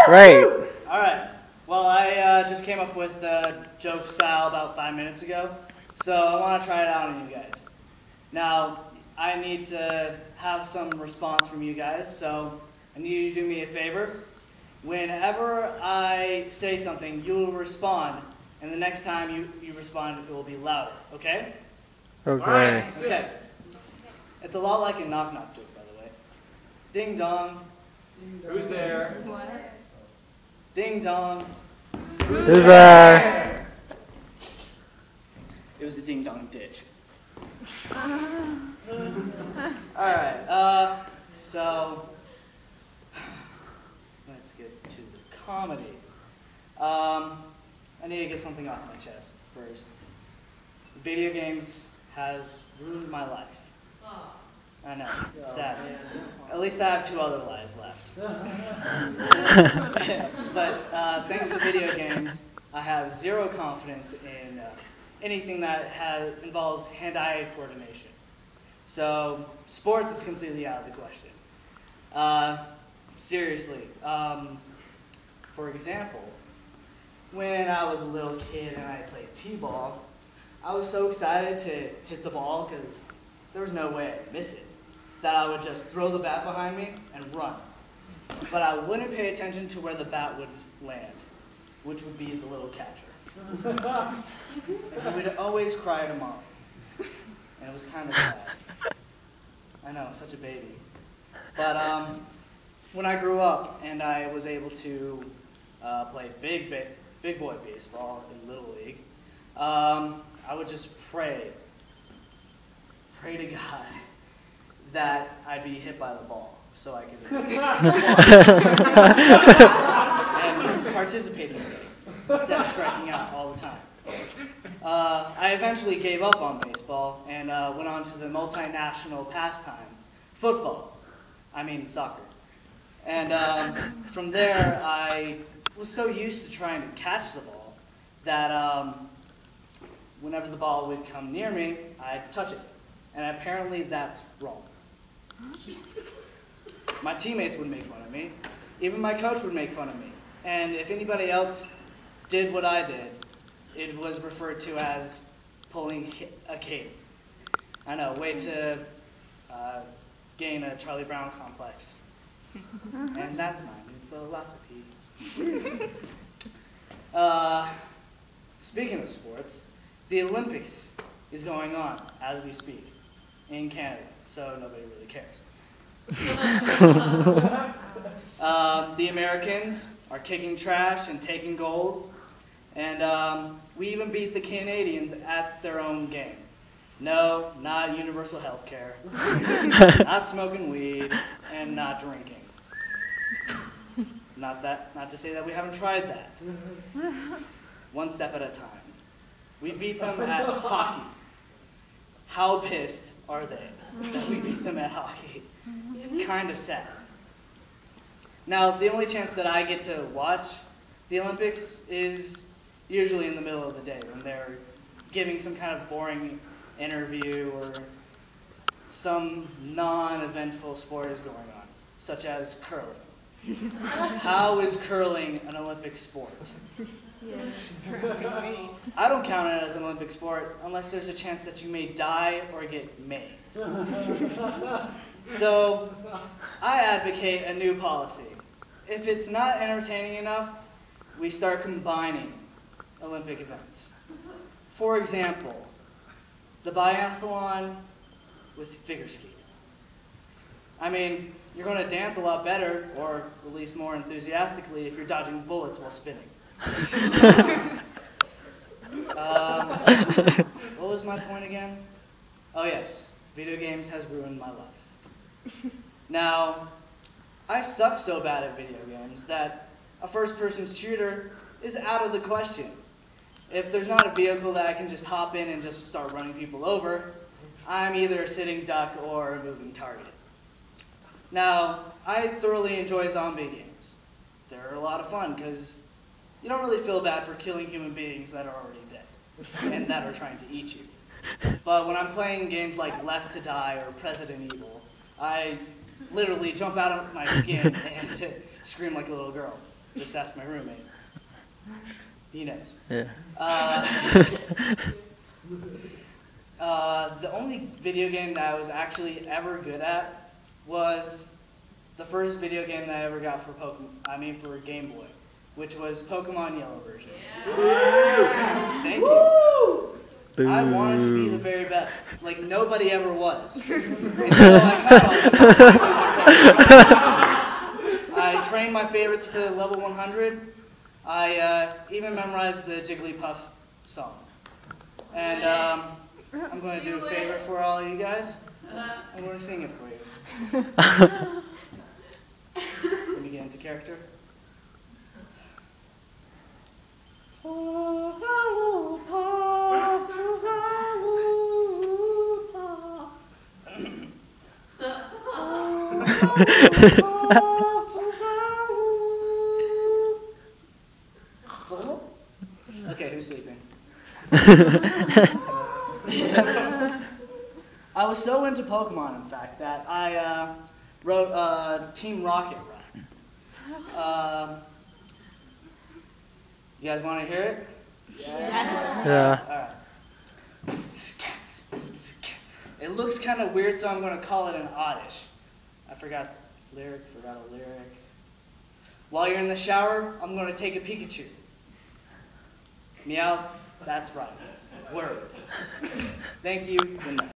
Great. All right. Well, I just came up with a joke style about 5 minutes ago, so I want to try it out on you guys. Now, I need to have some response from you guys, so I need you to do me a favor. Whenever I say something, you will respond, and the next time you respond, it will be louder, okay? Okay. Okay. It's a lot like a knock-knock joke, by the way. Ding dong. Who's there? Ding dong. Who's there? It was a ding dong ditch. Alright, so let's get to the comedy. I need to get something off my chest first. Video games has ruined my life. I know, it's sad. At least I have 2 other lives left. But thanks to video games, I have 0 confidence in anything that involves hand-eye coordination. So sports is completely out of the question. Seriously, for example, when I was a little kid and I played t-ball, I was so excited to hit the ball because there was no way I'd miss it, that I would just throw the bat behind me and run. But I wouldn't pay attention to where the bat would land, which would be the little catcher. And he would always cry to mom, and it was kind of sad. I know, such a baby. But when I grew up and I was able to play big boy baseball in Little League, I would just pray to God that I'd be hit by the ball so I could and participate in it instead of striking out all the time. I eventually gave up on baseball and went on to the multinational pastime, football. I mean soccer. And from there, I was so used to trying to catch the ball that whenever the ball would come near me, I'd touch it. And apparently that's wrong. My teammates would make fun of me. Even my coach would make fun of me. And if anybody else did what I did, it was referred to as pulling a Caden. I know, way to gain a Charlie Brown complex. And that's my new philosophy. Speaking of sports, the Olympics is going on as we speak in Canada, so nobody really cares. The Americans are kicking trash and taking gold, and we even beat the Canadians at their own game. No, not universal health care, not smoking weed, and not drinking. Not to say that we haven't tried that. One step at a time. We beat them at hockey. How pissed are they that we beat them at hockey? It's kind of sad. Now, the only chance that I get to watch the Olympics is usually in the middle of the day when they're giving some kind of boring interview or some non-eventful sport is going on, such as curling. How is curling an Olympic sport? I don't count it as an Olympic sport unless there's a chance that you may die or get maimed. So, I advocate a new policy. If it's not entertaining enough, we start combining Olympic events. For example, the biathlon with figure skating. I mean, you're going to dance a lot better, or at least more enthusiastically, if you're dodging bullets while spinning. What was my point again? Oh yes, video games has ruined my life. Now, I suck so bad at video games that a first-person shooter is out of the question. If there's not a vehicle that I can just hop in and just start running people over, I'm either a sitting duck or a moving target. Now, I thoroughly enjoy zombie games. They're a lot of fun because you don't really feel bad for killing human beings that are already dead and that are trying to eat you. But when I'm playing games like Left to Die or President Evil, I literally jump out of my skin and scream like a little girl. Just ask my roommate. He knows. Yeah. The only video game that I was actually ever good at was the first video game that I ever got for for Game Boy, which was Pokemon Yellow version. Thank you. I wanted to be the very best, like nobody ever was. And so I trained my favorites to level 100. I even memorized the Jigglypuff song. And I'm going to do a favor for all of you guys. I'm going to sing it for you. Let me get into character. Okay, who's sleeping? I was so into Pokemon, in fact, that I wrote Team Rocket rap. You guys want to hear it? Yeah. All right. It looks kind of weird, so I'm going to call it an oddish. I forgot a lyric. While you're in the shower, I'm going to take a Pikachu. Meowth, that's right. Word. Thank you. Good night.